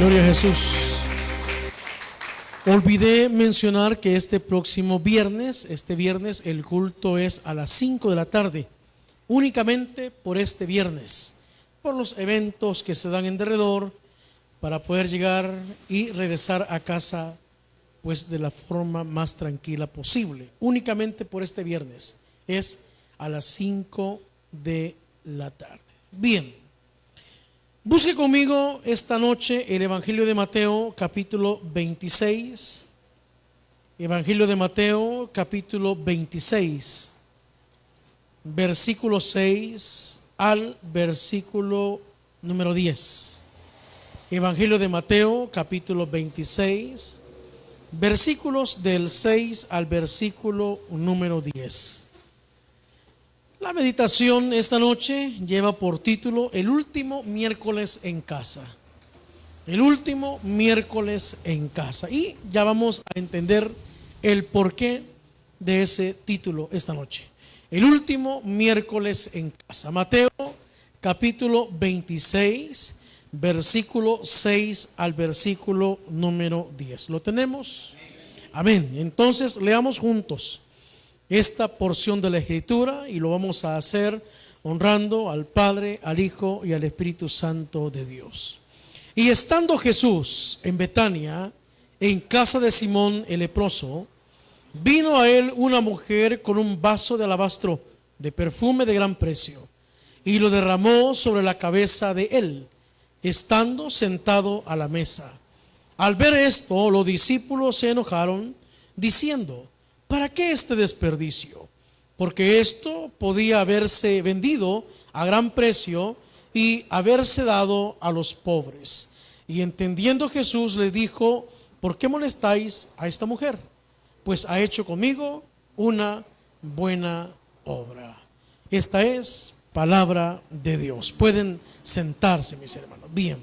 Gloria a Jesús. Olvidé mencionar que este viernes, el culto es a las 5 de la tarde, únicamente por este viernes, por los eventos que se dan en derredor, para poder llegar y regresar a casa pues de la forma más tranquila posible. Únicamente por este viernes es a las 5 de la tarde. Bien, busque conmigo esta noche el Evangelio de Mateo capítulo 26. Evangelio de Mateo capítulo 26, versículo 6 al versículo número 10. Evangelio de Mateo capítulo 26, versículos del 6 al versículo número 10. La meditación esta noche lleva por título El último miércoles en casa. El último miércoles en casa. Y ya vamos a entender el porqué de ese título esta noche. El último miércoles en casa. Mateo capítulo 26, versículo 6 al versículo número 10. ¿Lo tenemos? Amén. Entonces leamos juntos esta porción de la Escritura y lo vamos a hacer honrando al Padre, al Hijo y al Espíritu Santo de Dios. Y estando Jesús en Betania, en casa de Simón el leproso, vino a él una mujer con un vaso de alabastro de perfume de gran precio y lo derramó sobre la cabeza de él, estando sentado a la mesa. Al ver esto, los discípulos se enojaron, diciendo: ¿para qué este desperdicio? Porque esto podía haberse vendido a gran precio y haberse dado a los pobres. Y entendiendo Jesús les dijo: ¿por qué molestáis a esta mujer? Pues ha hecho conmigo una buena obra. Esta es palabra de Dios. Pueden sentarse, mis hermanos. Bien.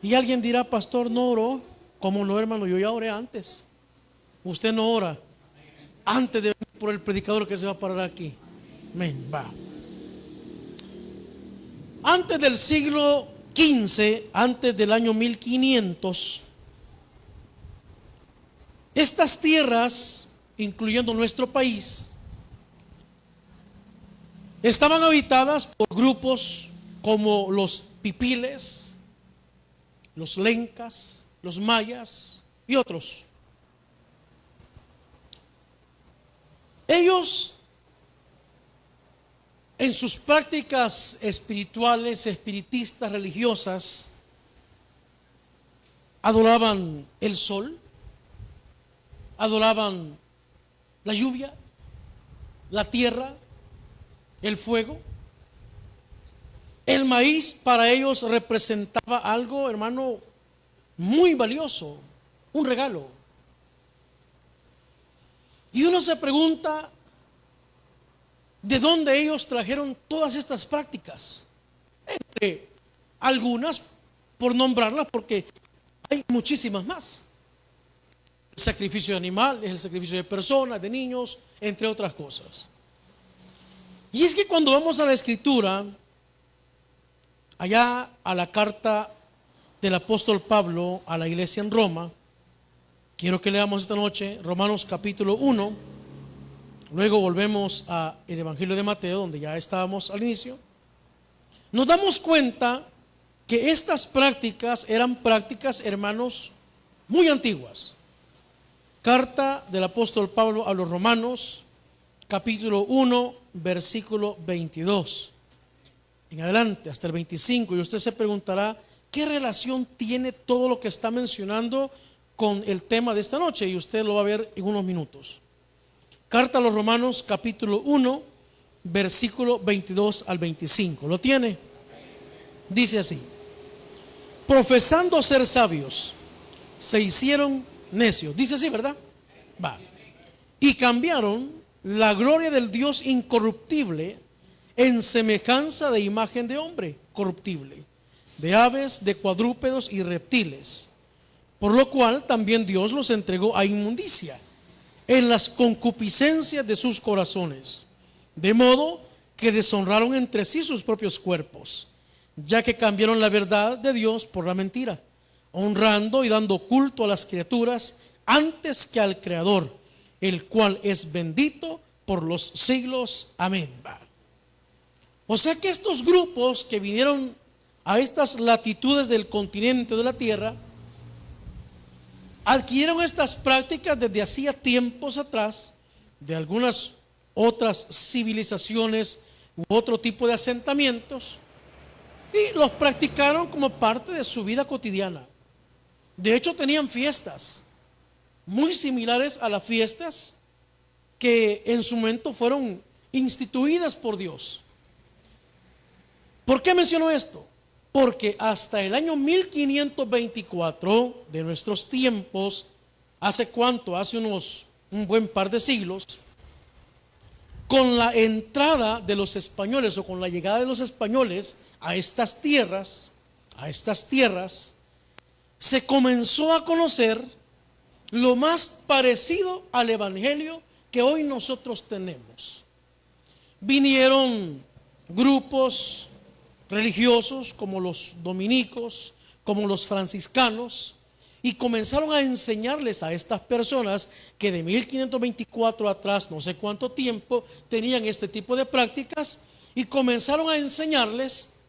Y alguien dirá: pastor, no oró. ¿Cómo no, hermano? Yo ya oré antes. Usted no ora antes de venir por el predicador que se va a parar aquí. Amén. Va. Antes del siglo XV, antes del año 1500, estas tierras, incluyendo nuestro país, estaban habitadas por grupos como los pipiles, los lencas, los mayas y otros. Ellos, en sus prácticas espirituales, espiritistas, religiosas, adoraban el sol, adoraban la lluvia, la tierra, el fuego. El maíz para ellos representaba algo, hermano, muy valioso, un regalo. Y uno se pregunta de dónde ellos trajeron todas estas prácticas. Entre algunas, por nombrarlas, porque hay muchísimas más. El sacrificio de animales, el sacrificio de personas, de niños, entre otras cosas. Y es que cuando vamos a la Escritura, allá a la carta del apóstol Pablo a la iglesia en Roma, quiero que leamos esta noche Romanos capítulo 1, luego volvemos al Evangelio de Mateo, donde ya estábamos al inicio. Nos damos cuenta que estas prácticas eran prácticas, hermanos, muy antiguas. Carta del apóstol Pablo a los Romanos, capítulo 1, versículo 22. En adelante, hasta el 25, y usted se preguntará, ¿qué relación tiene todo lo que está mencionando con el tema de esta noche? Y usted lo va a ver en unos minutos. Carta a los Romanos capítulo 1, versículo 22 al 25. ¿Lo tiene? Dice así: profesando ser sabios, se hicieron necios. Dice así, ¿verdad? Va. Y cambiaron la gloria del Dios incorruptible en semejanza de imagen de hombre corruptible, de aves, de cuadrúpedos y reptiles. Por lo cual también Dios los entregó a inmundicia en las concupiscencias de sus corazones, de modo que deshonraron entre sí sus propios cuerpos, ya que cambiaron la verdad de Dios por la mentira, honrando y dando culto a las criaturas antes que al Creador, el cual es bendito por los siglos. Amén. O sea que estos grupos que vinieron a estas latitudes del continente de la tierra adquirieron estas prácticas desde hacía tiempos atrás de algunas otras civilizaciones u otro tipo de asentamientos, y los practicaron como parte de su vida cotidiana. De hecho, tenían fiestas muy similares a las fiestas que en su momento fueron instituidas por Dios. ¿Por qué menciono esto? Porque hasta el año 1524 de nuestros tiempos, ¿hace cuánto? Hace un buen par de siglos, con la entrada de los españoles o con la llegada de los españoles a estas tierras, se comenzó a conocer lo más parecido al evangelio que hoy nosotros tenemos. Vinieron grupos religiosos como los dominicos, como los franciscanos, y comenzaron a enseñarles a estas personas que de 1524 atrás, no sé cuánto tiempo, tenían este tipo de prácticas, y comenzaron a enseñarles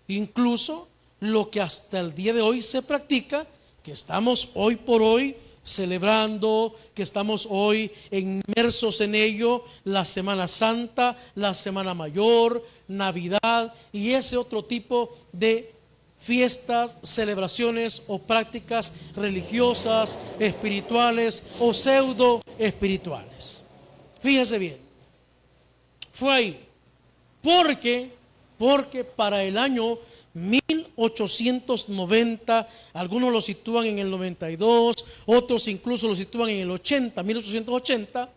incluso lo que hasta el día de hoy se practica, que estamos hoy por hoy celebrando, que estamos hoy inmersos en ello: la Semana Santa, la Semana Mayor, Navidad y ese otro tipo de fiestas, celebraciones o prácticas religiosas, espirituales o pseudo espirituales. Fíjese bien, fue ahí porque para el año 1890, algunos lo sitúan en el 92, otros incluso lo sitúan en el 80, 1880,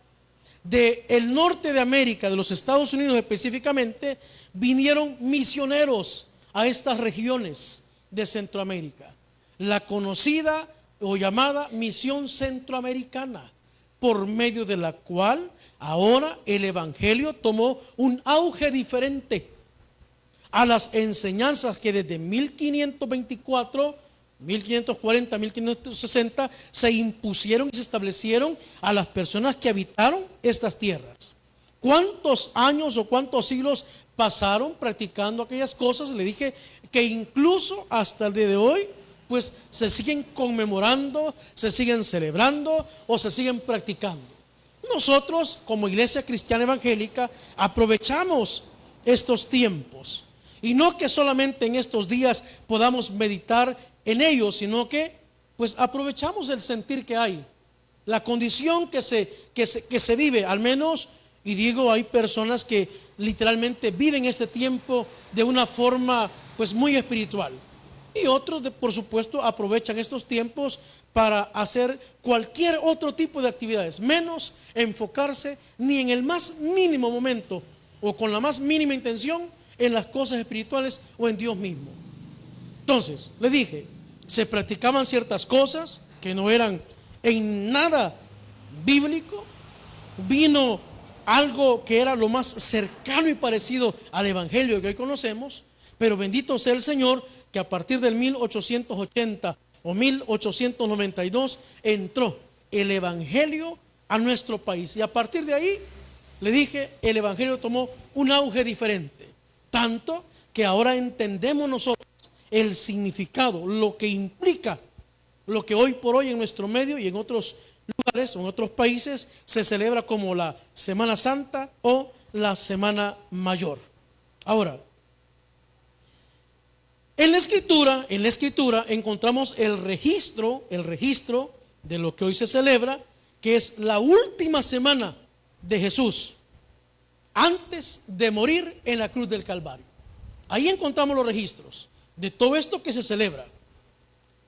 del norte de América, de los Estados Unidos específicamente, vinieron misioneros a estas regiones de Centroamérica, la conocida o llamada misión centroamericana, por medio de la cual ahora el evangelio tomó un auge diferente a las enseñanzas que desde 1524, 1540, 1560 se impusieron y se establecieron a las personas que habitaron estas tierras. ¿Cuántos años o cuántos siglos pasaron practicando aquellas cosas? Le dije que incluso hasta el día de hoy pues se siguen conmemorando, se siguen celebrando o se siguen practicando. Nosotros como Iglesia Cristiana Evangélica aprovechamos estos tiempos, y no que solamente en estos días podamos meditar en ellos, sino que pues aprovechamos el sentir que hay, la condición que se vive, al menos. Y digo, hay personas que literalmente viven este tiempo de una forma pues muy espiritual, y otros por supuesto aprovechan estos tiempos para hacer cualquier otro tipo de actividades, menos enfocarse ni en el más mínimo momento o con la más mínima intención en las cosas espirituales o en Dios mismo. Entonces, le dije, se practicaban ciertas cosas que no eran en nada bíblico. Vino algo que era lo más cercano y parecido al evangelio que hoy conocemos, pero bendito sea el Señor que a partir del 1880 o 1892 entró el evangelio a nuestro país, y a partir de ahí, le dije, el evangelio tomó un auge diferente, tanto que ahora entendemos nosotros el significado, lo que implica, lo que hoy por hoy en nuestro medio y en otros lugares o en otros países se celebra como la Semana Santa o la Semana Mayor. Ahora, en la escritura encontramos el registro de lo que hoy se celebra, que es la última semana de Jesús antes de morir en la cruz del Calvario. Ahí encontramos los registros de todo esto que se celebra,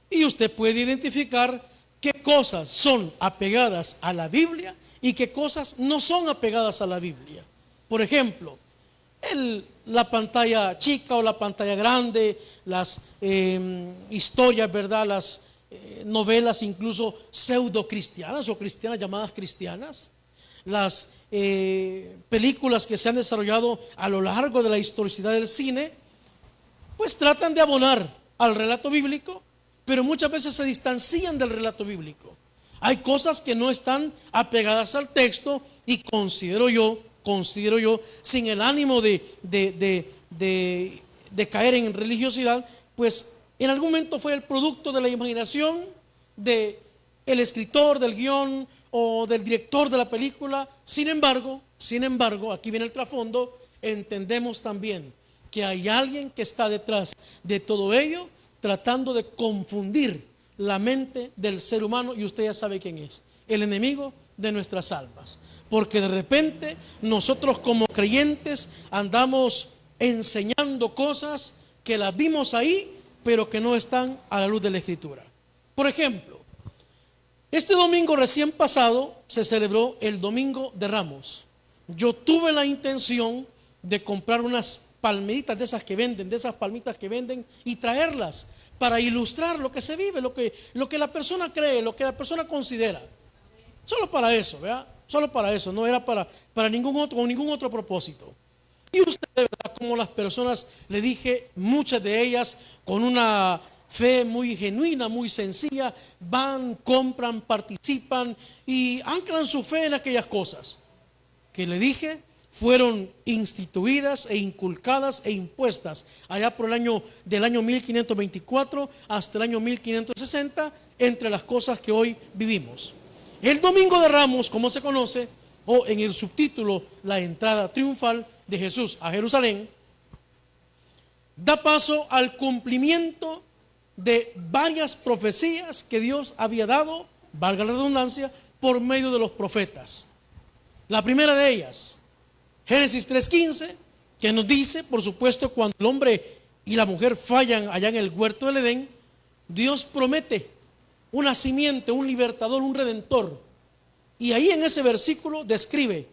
y usted puede identificar qué cosas son apegadas a la Biblia y qué cosas no son apegadas a la Biblia. Por ejemplo, la pantalla chica o la pantalla grande, las historias, ¿verdad? Las novelas incluso pseudo cristianas o cristianas llamadas cristianas, las películas que se han desarrollado a lo largo de la historicidad del cine, pues tratan de abonar al relato bíblico, pero muchas veces se distancian del relato bíblico. Hay cosas que no están apegadas al texto y considero yo, sin el ánimo de caer en religiosidad, pues en algún momento fue el producto de la imaginación del escritor del guión o del director de la película. Sin embargo, aquí viene el trasfondo, entendemos también que hay alguien que está detrás de todo ello, tratando de confundir la mente del ser humano, y usted ya sabe quién es: el enemigo de nuestras almas. Porque de repente nosotros como creyentes andamos enseñando cosas que las vimos ahí, pero que no están a la luz de la Escritura. Por ejemplo, este domingo recién pasado se celebró el Domingo de Ramos. Yo tuve la intención de comprar unas palmeritas de esas que venden, de esas palmitas que venden, y traerlas para ilustrar lo que se vive, lo que la persona cree, lo que la persona considera. Solo para eso, ¿verdad? Solo para eso, no era para ningún otro propósito. Y usted, ¿verdad? Como las personas, le dije, muchas de ellas con una fe muy genuina, muy sencilla, van, compran, participan y anclan su fe en aquellas cosas que le dije fueron instituidas e inculcadas e impuestas allá por del año 1524 hasta el año 1560, entre las cosas que hoy vivimos. El Domingo de Ramos, como se conoce, o en el subtítulo, la entrada triunfal de Jesús a Jerusalén, da paso al cumplimiento de varias profecías que Dios había dado, valga la redundancia, por medio de los profetas. La primera de ellas, Génesis 3:15, que nos dice, por supuesto, cuando el hombre y la mujer fallan allá en el huerto del Edén, Dios promete una simiente, un libertador, un redentor. Y ahí en ese versículo describe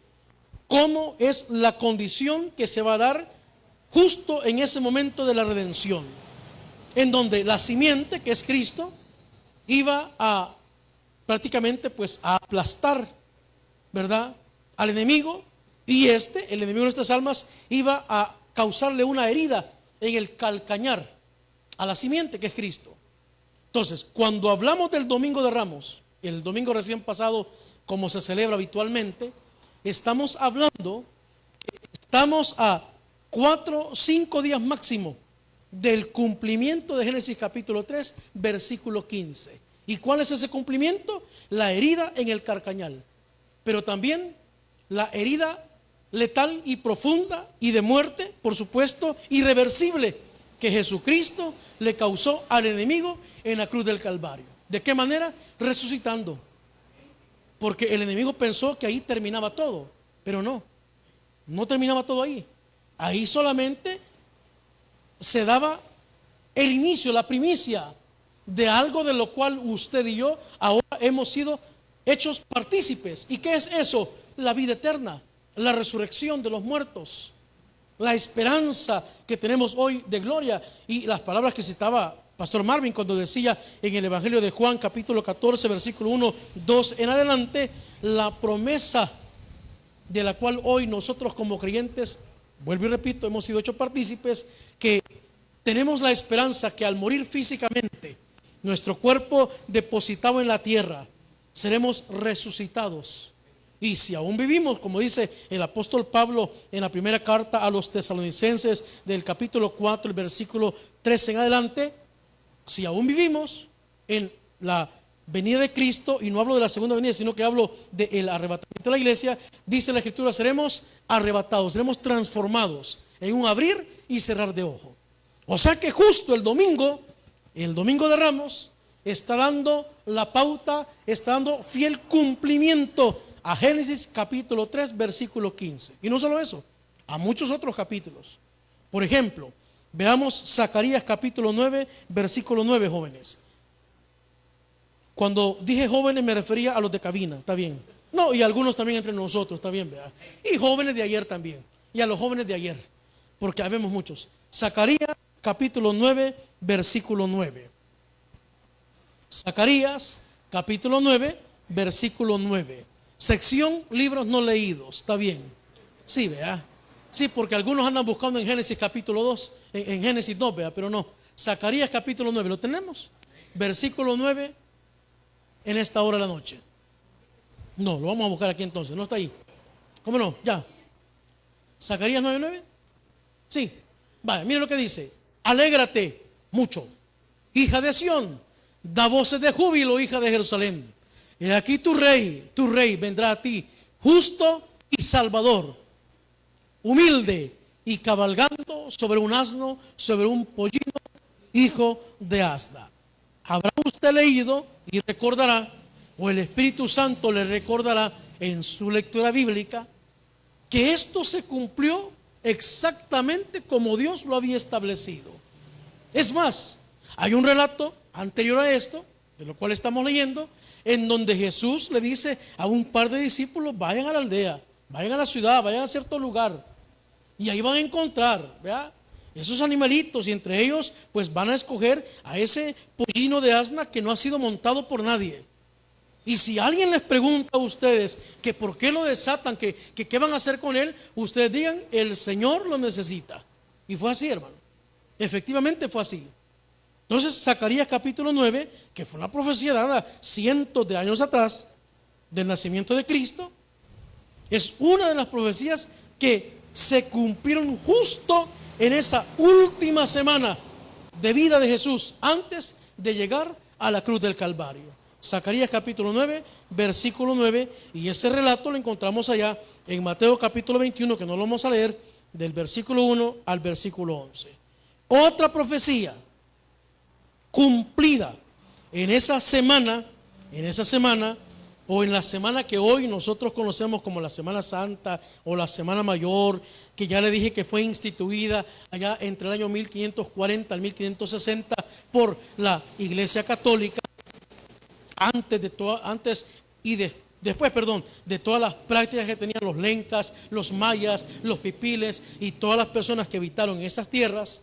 cómo es la condición que se va a dar justo en ese momento de la redención, en donde la simiente, que es Cristo, iba a prácticamente pues a aplastar, ¿verdad?, al enemigo, y el enemigo de nuestras almas, iba a causarle una herida en el calcañar a la simiente, que es Cristo. Entonces, cuando hablamos del Domingo de Ramos, el domingo recién pasado, como se celebra habitualmente, estamos hablando, estamos a 4 o 5 días máximo del cumplimiento de Génesis capítulo 3, versículo 15. ¿Y cuál es ese cumplimiento? La herida en el carcañal, pero también la herida letal y profunda y de muerte, por supuesto, irreversible, que Jesucristo le causó al enemigo en la cruz del Calvario. ¿De qué manera? Resucitando. Porque el enemigo pensó que ahí terminaba todo, pero no terminaba todo ahí. Ahí solamente se daba el inicio, la primicia de algo de lo cual usted y yo ahora hemos sido hechos partícipes. ¿Y qué es eso? La vida eterna, la resurrección de los muertos, la esperanza que tenemos hoy de gloria. Y las palabras que citaba Pastor Marvin cuando decía en el Evangelio de Juan capítulo 14 versículo 1, 2 en adelante, la promesa de la cual hoy nosotros como creyentes, vuelvo y repito, hemos sido hechos partícipes, que tenemos la esperanza que al morir físicamente, nuestro cuerpo depositado en la tierra, seremos resucitados. Y si aún vivimos, como dice el apóstol Pablo en la primera carta a los tesalonicenses del capítulo 4, el versículo 13 en adelante, si aún vivimos en la venida de Cristo, y no hablo de la segunda venida, sino que hablo del arrebatamiento de la iglesia, dice la Escritura, seremos arrebatados, seremos transformados en un abrir y cerrar de ojo. O sea que justo el domingo de Ramos, está dando la pauta, está dando fiel cumplimiento a Génesis capítulo 3 versículo 15. Y no solo eso, a muchos otros capítulos. Por ejemplo, veamos Zacarías capítulo 9 versículo 9, jóvenes. Cuando dije jóvenes me refería a los de cabina, está bien. No, y algunos también entre nosotros, está bien, ¿verdad? Y jóvenes de ayer también, y a los jóvenes de ayer, porque habemos muchos. Zacarías capítulo 9 versículo 9. Zacarías capítulo 9 versículo 9. Sección libros no leídos, está bien. Sí, vea. Sí, porque algunos andan buscando en Génesis capítulo 2, en Génesis 2, vea, pero no. Zacarías capítulo 9, ¿lo tenemos? versículo 9 en esta hora de la noche. No, lo vamos a buscar aquí entonces, no está ahí. ¿Cómo no? Ya. ¿Zacarías 9:9? Sí. Vale, mire lo que dice. Alégrate mucho, hija de Sión, da voces de júbilo, hija de Jerusalén. Y aquí tu rey vendrá a ti, justo y salvador, humilde y cabalgando sobre un asno, sobre un pollino, hijo de asna. Habrá usted leído y recordará, o el Espíritu Santo le recordará en su lectura bíblica, que esto se cumplió exactamente como Dios lo había establecido. Es más, hay un relato anterior a esto, de lo cual estamos leyendo, en donde Jesús le dice a un par de discípulos: vayan a la aldea, vayan a la ciudad, vayan a cierto lugar, y ahí van a encontrar, ¿verdad?, esos animalitos, y entre ellos pues van a escoger a ese pollino de asna que no ha sido montado por nadie. Y si alguien les pregunta a ustedes que por qué lo desatan, que qué van a hacer con él, ustedes digan: el Señor lo necesita. Y fue así, hermano. Efectivamente fue así. Entonces, Zacarías capítulo 9, que fue una profecía dada cientos de años atrás del nacimiento de Cristo, es una de las profecías que se cumplieron justo en esa última semana de vida de Jesús, antes de llegar a la cruz del Calvario. Zacarías capítulo 9, versículo 9, y ese relato lo encontramos allá en Mateo capítulo 21, que no lo vamos a leer, del versículo 1 al versículo 11. Otra profecía cumplida en esa semana, o en la semana que hoy nosotros conocemos como la Semana Santa o la Semana Mayor, que ya le dije que fue instituida allá entre el año 1540 al 1560 por la Iglesia Católica, después de todas las prácticas que tenían los lencas, los mayas, los pipiles y todas las personas que habitaron en esas tierras.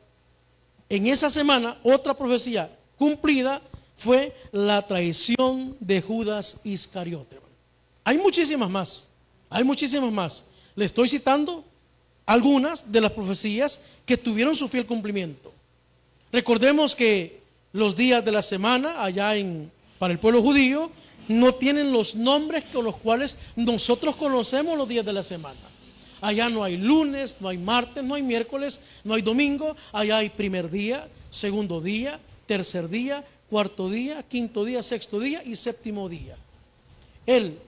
En esa semana, otra profecía cumplida fue la traición de Judas Iscariote. Hay muchísimas más. Le estoy citando algunas de las profecías que tuvieron su fiel cumplimiento. Recordemos que los días de la semana para el pueblo judío no tienen los nombres con los cuales nosotros conocemos los días de la semana. Allá no hay lunes, no hay martes, no hay miércoles, no hay domingo. Allá hay primer día, segundo día, tercer día, cuarto día, quinto día, sexto día y séptimo día. El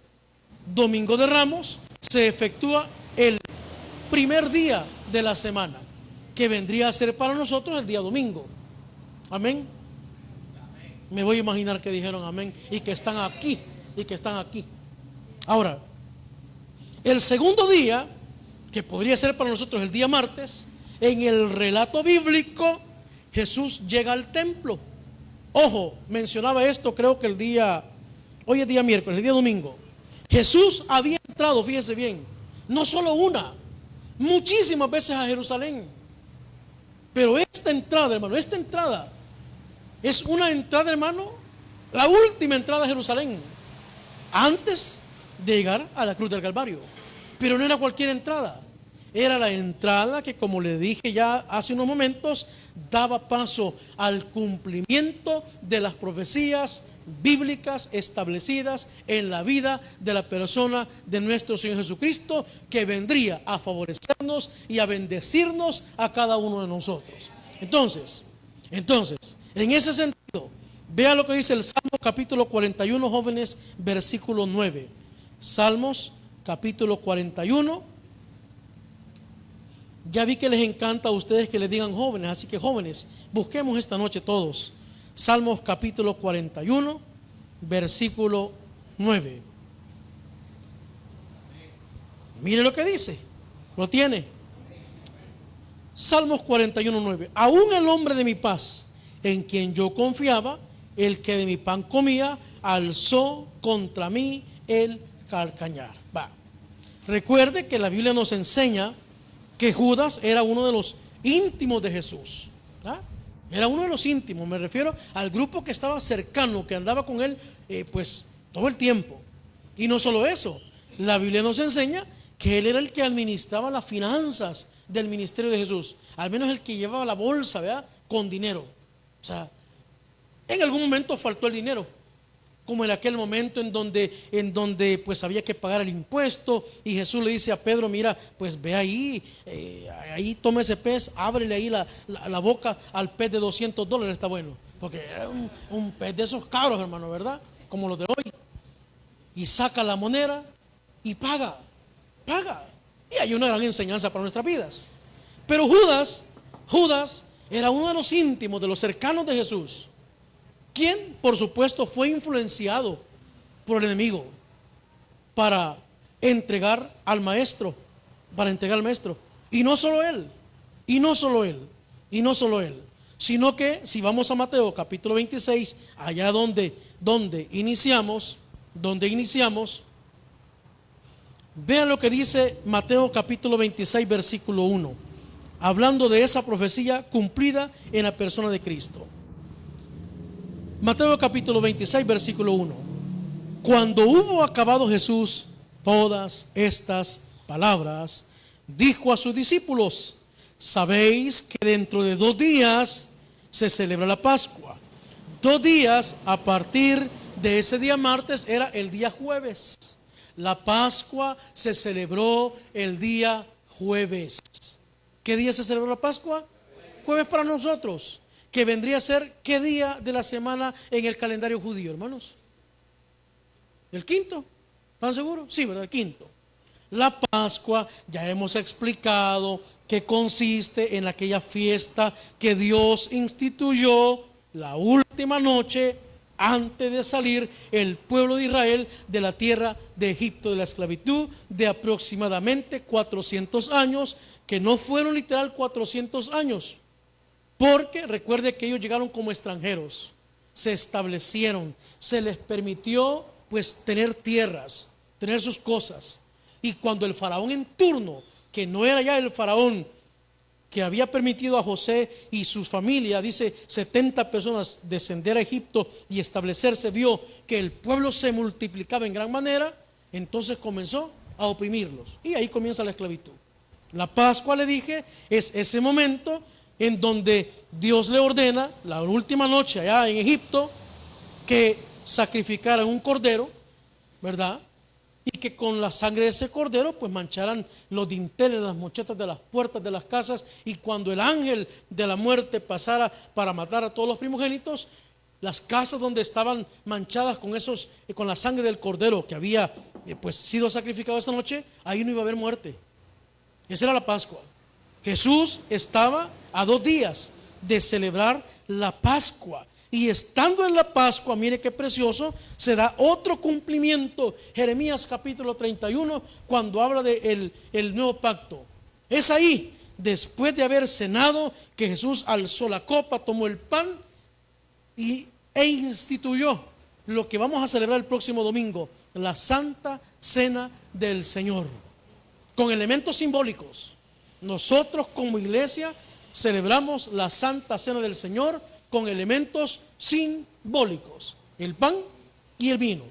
domingo de Ramos se efectúa el primer día de la semana, que vendría a ser para nosotros el día domingo. Amén. Me voy a imaginar que dijeron amén y que están aquí. Ahora, el segundo día, que podría ser para nosotros el día martes, en el relato bíblico Jesús llega al templo. Ojo, mencionaba esto creo que hoy es día miércoles, el día domingo. Jesús había entrado, fíjese bien, no solo una, muchísimas veces a Jerusalén. Pero esta entrada, hermano, es una entrada, hermano, la última entrada a Jerusalén, antes de llegar a la cruz del Calvario. Pero no era cualquier entrada, era la entrada que, como le dije ya hace unos momentos, daba paso al cumplimiento de las profecías bíblicas establecidas en la vida de la persona de nuestro Señor Jesucristo, que vendría a favorecernos y a bendecirnos a cada uno de nosotros. Entonces, en ese sentido, vea lo que dice el Salmo capítulo 41, jóvenes, versículo 9. Salmos capítulo 41. Ya vi que les encanta a ustedes que les digan jóvenes, así que jóvenes, busquemos esta noche todos Salmos capítulo 41, versículo 9. Mire lo que dice, lo tiene. Salmos 41, 9. Aún el hombre de mi paz, en quien yo confiaba, el que de mi pan comía, alzó contra mí el calcañar. Recuerde que la Biblia nos enseña que Judas era uno de los íntimos de Jesús. Era uno de los íntimos, me refiero al grupo que estaba cercano, que andaba con él pues todo el tiempo. Y no solo eso, la Biblia nos enseña que él era el que administraba las finanzas del ministerio de Jesús, al menos el que llevaba la bolsa, ¿verdad?, con dinero. O sea, En algún momento faltó el dinero, como en aquel momento en donde pues había que pagar el impuesto, y Jesús le dice a Pedro: mira, pues ve ahí, ahí toma ese pez, ábrele ahí la boca al pez de $200, está bueno, porque era un pez de esos caros, hermano, ¿verdad? Como los de hoy. Y saca la moneda y paga. Y hay una gran enseñanza para nuestras vidas. Pero Judas era uno de los íntimos, de los cercanos de Jesús, quien por supuesto fue influenciado por el enemigo para entregar al maestro, y no solo él, sino que si vamos a Mateo capítulo 26, allá donde iniciamos, vean lo que dice Mateo capítulo 26 versículo 1, hablando de esa profecía cumplida en la persona de Cristo. Mateo capítulo 26 versículo 1. Cuando hubo acabado Jesús todas estas palabras, dijo a sus discípulos: sabéis que dentro de 2 días se celebra la Pascua. 2 días a partir de ese día martes era el día jueves. La Pascua se celebró el día jueves. ¿Qué día se celebró la Pascua? Jueves para nosotros, que vendría a ser ¿qué día de la semana en el calendario judío, hermanos? ¿El quinto? ¿Están seguros? Sí, ¿verdad? El quinto. La Pascua, ya hemos explicado que consiste en aquella fiesta que Dios instituyó la última noche antes de salir el pueblo de Israel de la tierra de Egipto, de la esclavitud de aproximadamente 400 años, que no fueron literal 400 años, porque recuerde que ellos llegaron como extranjeros, se establecieron, se les permitió pues tener tierras, tener sus cosas. Y cuando el faraón en turno, que no era ya el faraón que había permitido a José y su familia, dice 70 personas, descender a Egipto y establecerse, vio que el pueblo se multiplicaba en gran manera, entonces comenzó a oprimirlos, y ahí comienza la esclavitud. La Pascua, le dije, es ese momento en donde Dios le ordena, la última noche allá en Egipto, que sacrificaran un cordero, ¿verdad? Y que con la sangre de ese cordero pues mancharan los dinteles, las mochetas de las puertas de las casas, y cuando el ángel de la muerte pasara para matar a todos los primogénitos, las casas donde estaban manchadas con la sangre del cordero que había pues sido sacrificado esa noche, ahí no iba a haber muerte. Esa era la Pascua. Jesús estaba a 2 días de celebrar la Pascua. Y estando en la Pascua, mire qué precioso, se da otro cumplimiento. Jeremías capítulo 31, cuando habla de el nuevo pacto. Es ahí, después de haber cenado, que Jesús alzó la copa, tomó el pan e instituyó lo que vamos a celebrar el próximo domingo, la Santa Cena del Señor, con elementos simbólicos. Nosotros como iglesia celebramos la Santa Cena del Señor con elementos simbólicos, el pan y el vino.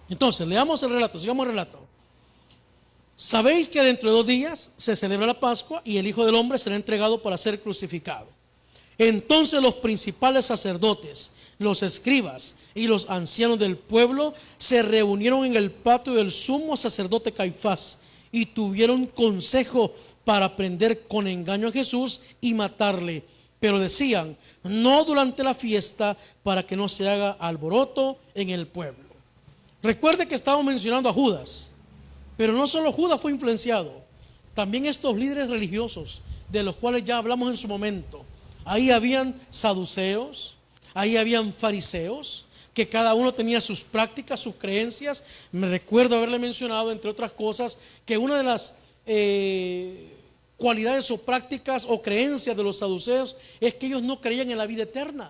Entonces, leamos el relato, sigamos el relato. Sabéis que dentro de 2 días se celebra la Pascua y el Hijo del Hombre será entregado para ser crucificado. Entonces los principales sacerdotes, los escribas y los ancianos del pueblo se reunieron en el patio del sumo sacerdote Caifás y tuvieron consejo para prender con engaño a Jesús y matarle. Pero decían: no durante la fiesta, para que no se haga alboroto en el pueblo. Recuerde que estamos mencionando a Judas, pero no solo Judas fue influenciado, también estos líderes religiosos, de los cuales ya hablamos en su momento. Ahí habían saduceos, ahí habían fariseos, que cada uno tenía sus prácticas, sus creencias. Me recuerdo haberle mencionado, entre otras cosas, que una de las cualidades o prácticas o creencias de los saduceos es que ellos no creían en la vida eterna,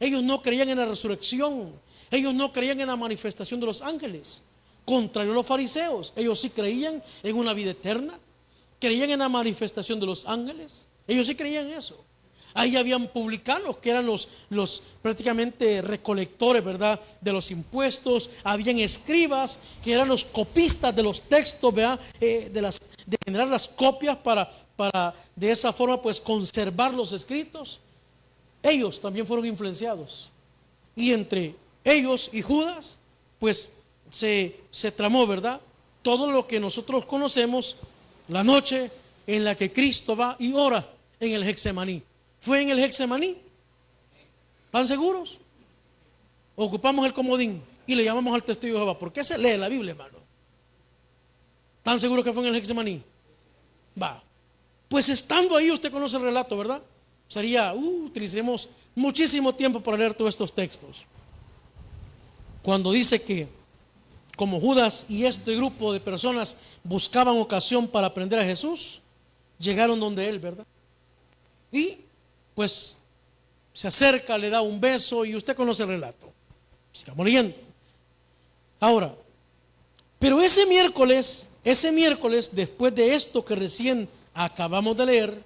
ellos no creían en la resurrección, ellos no creían en la manifestación de los ángeles. Contrario a los fariseos, ellos sí creían en una vida eterna, creían en la manifestación de los ángeles, ellos sí creían en eso. Ahí habían publicanos, que eran los prácticamente recolectores, ¿verdad?, de los impuestos. Habían escribas, que eran los copistas de los textos, ¿verdad?, de generar las copias para de esa forma pues conservar los escritos. ellos también fueron influenciados. Y entre ellos y Judas, pues se tramó, ¿verdad? Todo lo que nosotros conocemos, la noche en la que Cristo va y ora en el Getsemaní. ¿Fue en el Getsemaní? ¿Están seguros? Ocupamos el comodín y le llamamos al testigo de Jehová. ¿Por qué se lee la Biblia, hermano? ¿Están seguros que fue en el Getsemaní? Va. Pues estando ahí, usted conoce el relato, ¿verdad? Utilizaremos muchísimo tiempo para leer todos estos textos. Cuando dice que como Judas y este grupo de personas buscaban ocasión para prender a Jesús, llegaron donde él, ¿verdad? Y pues se acerca, le da un beso y usted conoce el relato. Sigamos leyendo. Ahora, pero ese miércoles, después de esto que recién acabamos de leer,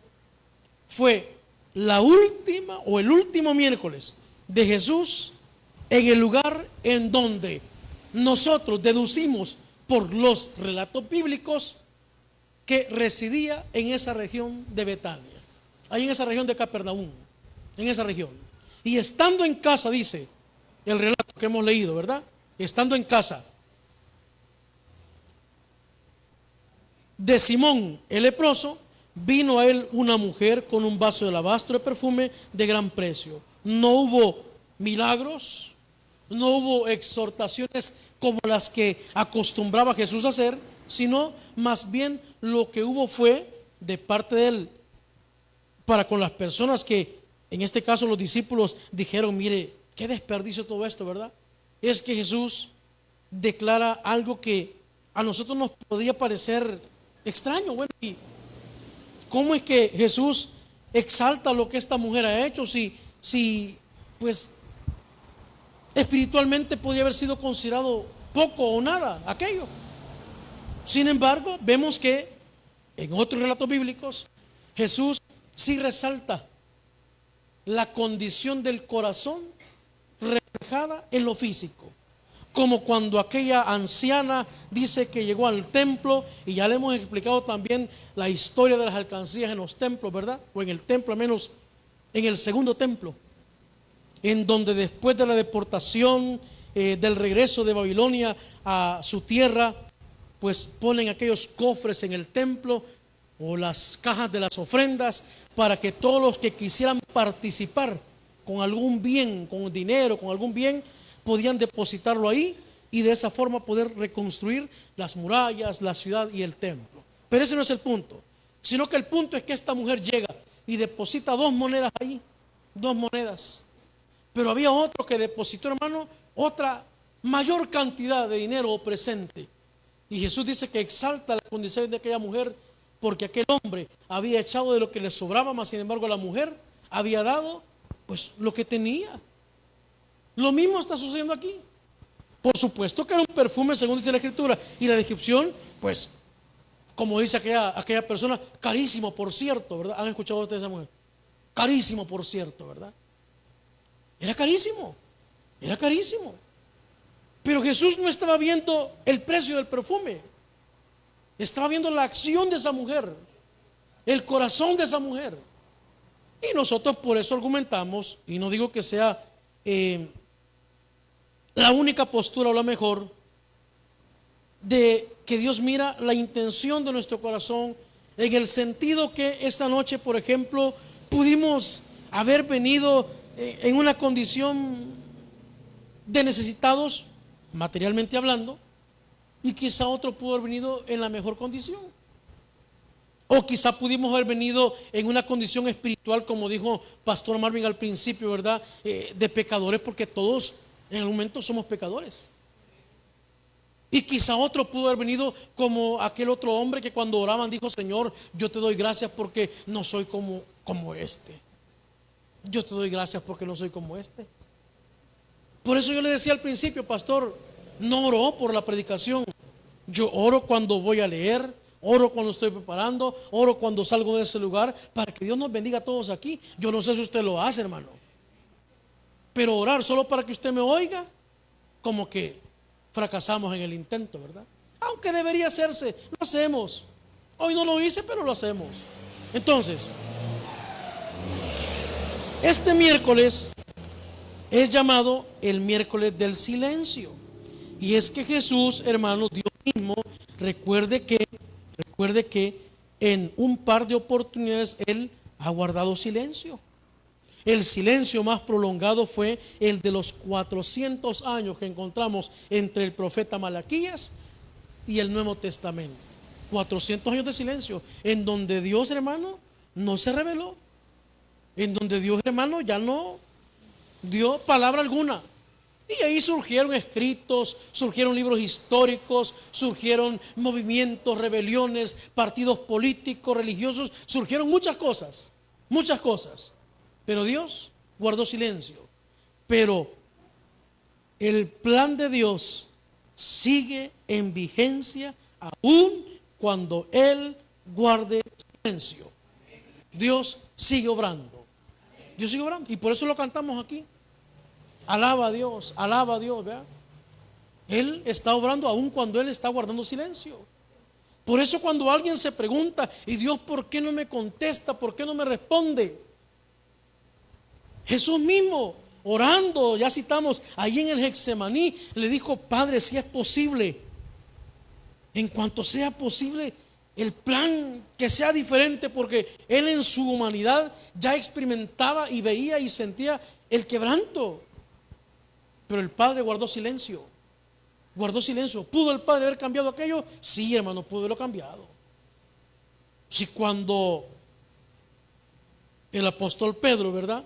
fue la última o el último miércoles de Jesús en el lugar en donde nosotros deducimos por los relatos bíblicos que residía en esa región de Betania, ahí en esa región de Capernaum, en esa región. Y estando en casa, dice el relato que hemos leído, ¿verdad? Estando en casa de Simón el leproso, vino a él una mujer con un vaso de alabastro de perfume de gran precio. No hubo milagros, no hubo exhortaciones como las que acostumbraba Jesús a hacer, sino más bien lo que hubo fue de parte de él para con las personas que, en este caso los discípulos, dijeron: mire, qué desperdicio todo esto, ¿verdad? Es que Jesús declara algo que a nosotros nos podría parecer extraño. Bueno, ¿y cómo es que Jesús exalta lo que esta mujer ha hecho si pues espiritualmente podría haber sido considerado poco o nada aquello? Sin embargo, vemos que en otros relatos bíblicos Jesús sí resalta la condición del corazón reflejada en lo físico, como cuando aquella anciana dice que llegó al templo, y ya le hemos explicado también la historia de las alcancías en los templos, ¿verdad? O en el templo, al menos en el segundo templo, en donde después de la deportación, del regreso de Babilonia a su tierra, pues ponen aquellos cofres en el templo o las cajas de las ofrendas para que todos los que quisieran participar con algún bien, con dinero, con algún bien, podían depositarlo ahí y de esa forma poder reconstruir las murallas, la ciudad y el templo. Pero ese no es el punto, sino que el punto es que esta mujer llega y deposita 2 monedas ahí, 2 monedas. Pero había otro que depositó, hermano, otra mayor cantidad de dinero o presente. Y Jesús dice que exalta la condición de aquella mujer, porque aquel hombre había echado de lo que le sobraba, mas sin embargo la mujer había dado pues lo que tenía. Lo mismo está sucediendo aquí. Por supuesto que era un perfume, según dice la Escritura, y la descripción, pues, como dice aquella persona, carísimo, por cierto, ¿verdad? ¿Han escuchado ustedes a esa mujer? Carísimo, por cierto, ¿verdad? Era carísimo, era carísimo. Pero Jesús no estaba viendo el precio del perfume, estaba viendo la acción de esa mujer, el corazón de esa mujer. Y nosotros por eso argumentamos, y no digo que sea la única postura o la mejor, de que Dios mira la intención de nuestro corazón, en el sentido que esta noche, por ejemplo, pudimos haber venido en una condición de necesitados, materialmente hablando, y quizá otro pudo haber venido en la mejor condición, o quizá pudimos haber venido en una condición espiritual, como dijo Pastor Marvin al principio, ¿verdad? De pecadores, porque todos en el momento somos pecadores. Y quizá otro pudo haber venido como aquel otro hombre que cuando oraban dijo: Señor, yo te doy gracias porque no soy como este. Yo te doy gracias porque no soy como este. Por eso yo le decía al principio: pastor, no oro por la predicación. Yo oro cuando voy a leer, oro cuando estoy preparando, oro cuando salgo de ese lugar, para que Dios nos bendiga a todos aquí. Yo no sé si usted lo hace, hermano, pero orar solo para que usted me oiga, como que fracasamos en el intento, ¿verdad? Aunque debería hacerse, lo hacemos. Hoy no lo hice, pero lo hacemos. Entonces, Este miércoles es llamado el miércoles del silencio. Y es que Jesús, hermanos, Dios mismo, recuerde que en un par de oportunidades Él ha guardado silencio. El silencio más prolongado fue el de los 400 años que encontramos entre el profeta Malaquías y el Nuevo Testamento. 400 años de silencio, en donde Dios, hermano, no se reveló, en donde Dios, hermano, ya no dio palabra alguna. Y ahí surgieron escritos, surgieron libros históricos, surgieron movimientos, rebeliones, partidos políticos, religiosos, surgieron muchas cosas, muchas cosas. Pero Dios guardó silencio. Pero el plan de Dios sigue en vigencia aún cuando Él guarde silencio. Dios sigue obrando. Dios sigue obrando. Y por eso lo cantamos aquí. Alaba a Dios, ¿verdad? Él está obrando aún cuando Él está guardando silencio. Por eso cuando alguien se pregunta, ¿y Dios por qué no me contesta? ¿Por qué no me responde? Jesús mismo, orando, ya citamos, ahí en el Getsemaní, le dijo: Padre, si es posible, en cuanto sea posible, el plan que sea diferente, porque Él en su humanidad ya experimentaba y veía y sentía el quebranto. Pero el Padre guardó silencio. Guardó silencio. ¿Pudo el Padre haber cambiado aquello? Sí, hermano, pudo haberlo cambiado. Si cuando el apóstol Pedro, ¿verdad?,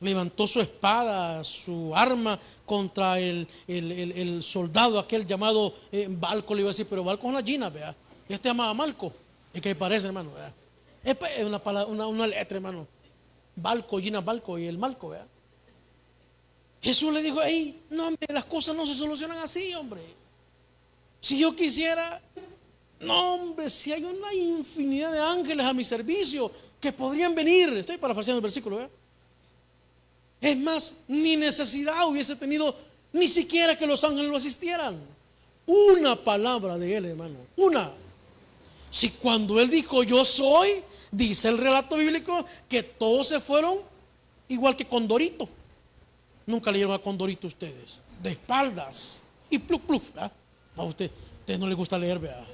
levantó su espada, su arma contra el soldado aquel llamado Balco, le iba a decir, pero Balco es una gina, ¿verdad? Este llamaba Malco, es que parece, hermano, ¿verdad? Es una letra, hermano. Balco, Gina, Balco y el Malco, ¿verdad? Jesús le dijo: hey, no, hombre, las cosas no se solucionan así, hombre. Si yo quisiera, no, hombre, si hay una infinidad de ángeles a mi servicio que podrían venir. Estoy parafraseando el versículo, ¿verdad? Es más, ni necesidad hubiese tenido ni siquiera que los ángeles lo asistieran. Una palabra de Él, hermano, una. Si cuando Él dijo yo soy, dice el relato bíblico que todos se fueron igual que Condorito. Nunca leyeron a Condorito ustedes, de espaldas y pluf pluf, ¿verdad? A ustedes no les gusta leer, ¿verdad?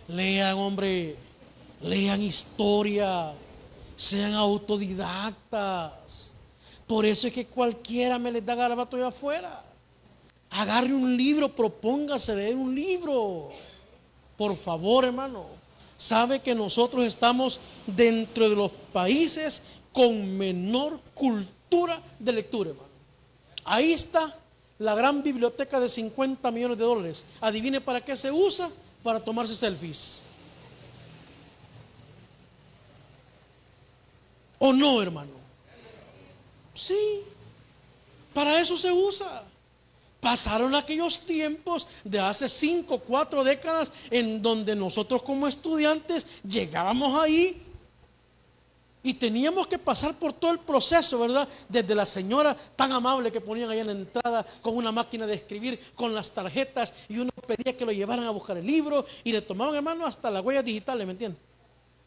Lean, hombre, lean historia, sean autodidactas. Por eso es que cualquiera me les da garabato allá afuera. Agarre un libro, propóngase leer un libro. Por favor, hermano. Sabe que nosotros estamos dentro de los países con menor cultura de lectura, hermano. Ahí está la gran biblioteca de 50 millones de dólares. Adivine para qué se usa: para tomarse selfies. ¿O no, hermano? Sí, para eso se usa. Pasaron aquellos tiempos de hace 5, 4 décadas en donde nosotros como estudiantes llegábamos ahí y teníamos que pasar por todo el proceso, ¿verdad? Desde la señora tan amable que ponían ahí en la entrada con una máquina de escribir, con las tarjetas, y uno pedía que lo llevaran a buscar el libro y le tomaban, hermano, hasta las huellas digitales, ¿me entienden?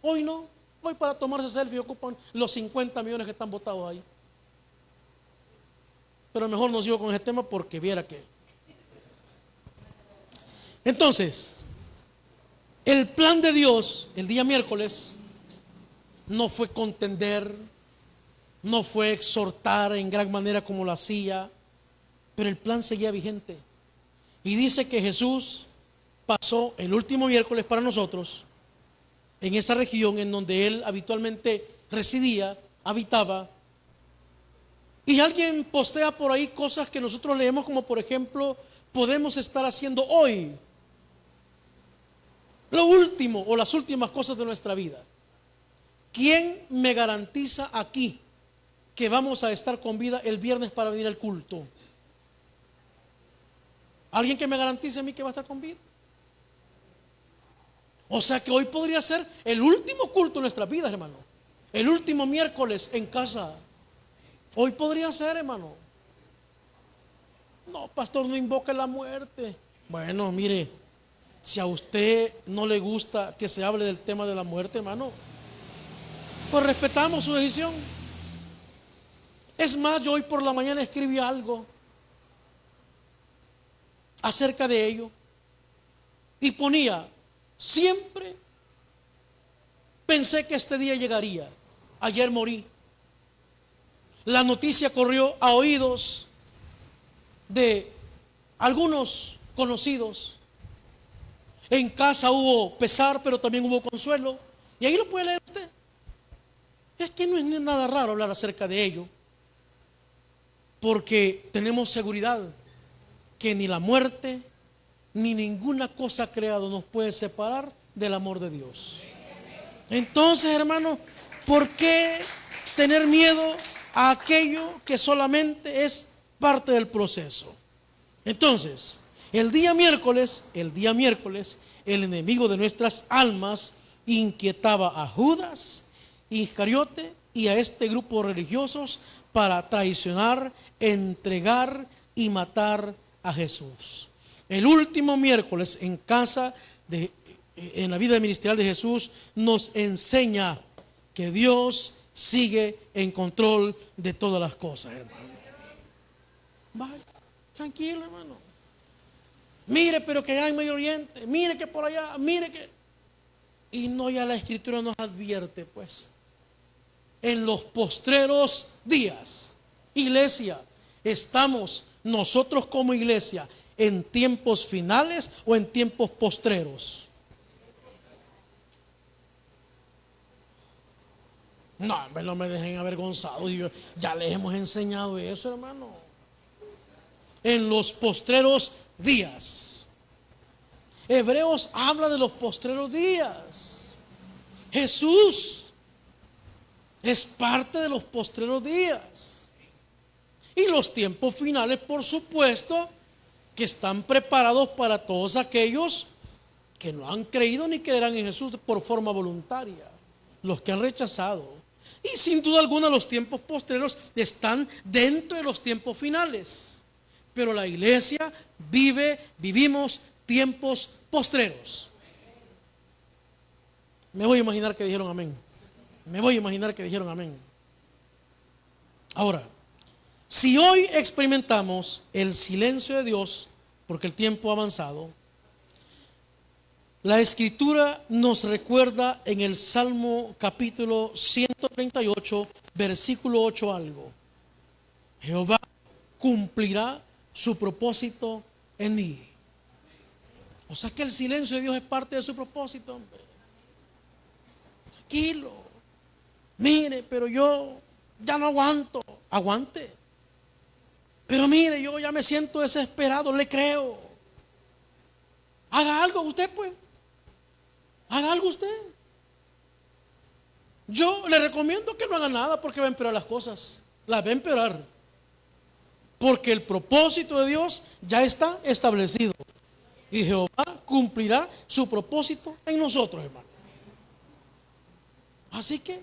Hoy no, hoy para tomarse selfie ocupan los 50 millones que están botados ahí. Pero mejor no sigo con ese tema porque viera que. Entonces, el plan de Dios el día miércoles no fue contender, no fue exhortar en gran manera como lo hacía, pero el plan seguía vigente. Y dice que Jesús pasó el último miércoles para nosotros en esa región en donde Él habitualmente residía, habitaba. Y alguien postea por ahí cosas que nosotros leemos, como por ejemplo, podemos estar haciendo hoy lo último o las últimas cosas de nuestra vida. ¿Quién me garantiza aquí que vamos a estar con vida el viernes para venir al culto? ¿Alguien que me garantice a mí que va a estar con vida? O sea que hoy podría ser el último culto de nuestras vidas, hermano. El último miércoles en casa. Hoy podría ser, hermano. No, pastor, no invoque la muerte. Bueno, mire, si a usted no le gusta que se hable del tema de la muerte, hermano, pues respetamos su decisión. Es más, yo hoy por la mañana escribí algo acerca de ello y ponía: siempre pensé que este día llegaría. Ayer morí. La noticia corrió a oídos de algunos conocidos. En casa hubo pesar, pero también hubo consuelo. Y ahí lo puede leer usted. Es que no es nada raro hablar acerca de ello, porque tenemos seguridad que ni la muerte ni ninguna cosa creada nos puede separar del amor de Dios. Entonces, hermano, ¿por qué tener miedo a aquello que solamente es parte del proceso? Entonces, el día miércoles, el enemigo de nuestras almas inquietaba a Judas Iscariote y a este grupo de religiosos para traicionar, entregar y matar a Jesús. El último miércoles en la vida ministerial de Jesús, nos enseña que Dios sigue en control de todas las cosas, hermano. Vaya, tranquilo, hermano. Mire, pero que hay en Medio Oriente, mire que por allá, mire que... Y no, ya la Escritura nos advierte, pues, en los postreros días, iglesia, estamos nosotros como iglesia en tiempos finales o en tiempos postreros. No me dejen avergonzado. Ya les hemos enseñado eso, hermano. En los postreros días. Hebreos habla de los postreros días. Jesús es parte de los postreros días. Y los tiempos finales, por supuesto, que están preparados para todos aquellos que no han creído ni creerán en Jesús por forma voluntaria. Los que han rechazado. Y sin duda alguna los tiempos postreros están dentro de los tiempos finales. Pero la iglesia vivimos tiempos postreros. Me voy a imaginar que dijeron amén. Ahora, si hoy experimentamos el silencio de Dios, porque el tiempo ha avanzado, la Escritura nos recuerda en el Salmo capítulo 138, versículo 8 algo. Jehová cumplirá su propósito en mí. O sea que el silencio de Dios es parte de su propósito, hombre. Tranquilo. Mire, pero yo ya no aguanto. Aguante. Pero mire, yo ya me siento desesperado, le creo. Haga algo usted, pues. Haga algo usted. Yo le recomiendo que no haga nada, porque va a empeorar las cosas. Las va a empeorar. Porque el propósito de Dios ya está establecido. Y Jehová cumplirá su propósito en nosotros, hermano. Así que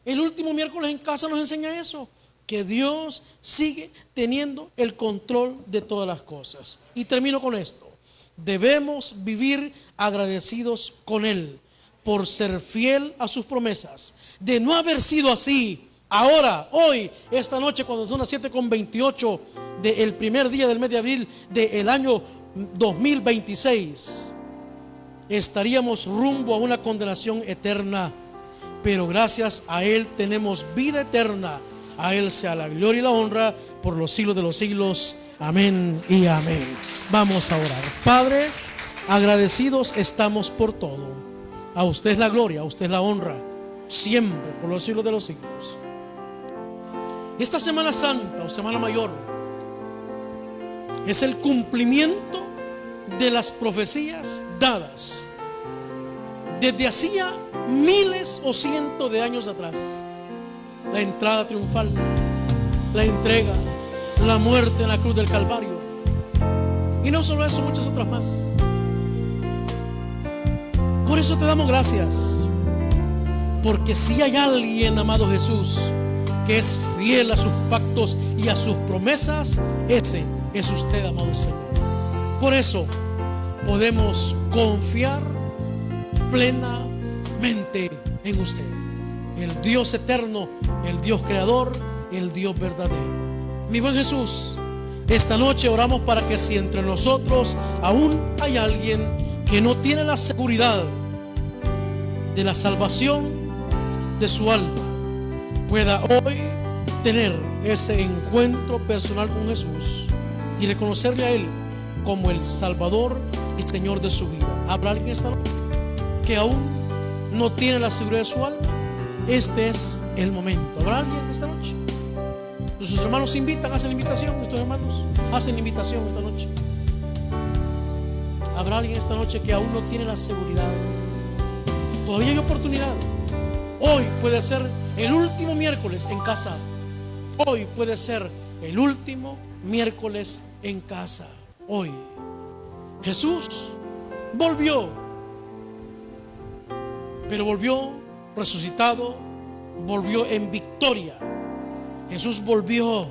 el último miércoles en casa nos enseña eso, que Dios sigue teniendo el control de todas las cosas. Y termino con esto. Debemos vivir agradecidos con Él por ser fiel a sus promesas. De no haber sido así, ahora, hoy, esta noche, cuando son las 7:28 del primer día del mes de abril del año 2026, estaríamos rumbo a una condenación eterna. Pero gracias a Él tenemos vida eterna. A Él sea la gloria y la honra por los siglos de los siglos. Amén y amén. Vamos a orar. Padre, agradecidos estamos por todo. A usted es la gloria, a usted es la honra, siempre, por los siglos de los siglos. Esta Semana Santa o Semana Mayor es el cumplimiento de las profecías dadas desde hacía miles o cientos de años atrás. La entrada triunfal, la entrega, la muerte en la cruz del Calvario. Y no solo eso, muchas otras más. Por eso te damos gracias, porque si hay alguien, amado Jesús, que es fiel a sus pactos y a sus promesas, ese es usted, amado Señor. Por eso podemos confiar plenamente en usted, el Dios eterno, el Dios creador, el Dios verdadero. Mi buen Jesús, esta noche oramos para que si entre nosotros aún hay alguien que no tiene la seguridad de la salvación de su alma, pueda hoy tener ese encuentro personal con Jesús y reconocerle a Él como el Salvador y Señor de su vida. ¿Habrá alguien esta noche que aún no tiene la seguridad de su alma? Este es el momento. ¿Habrá alguien esta noche? Nuestros hermanos invitan, hacen invitación. Nuestros hermanos hacen invitación esta noche. ¿Habrá alguien esta noche que aún no tiene la seguridad? Todavía hay oportunidad. Hoy puede ser el último miércoles en casa. Hoy puede ser el último miércoles en casa. Hoy Jesús volvió, pero volvió resucitado, volvió en victoria. Jesús volvió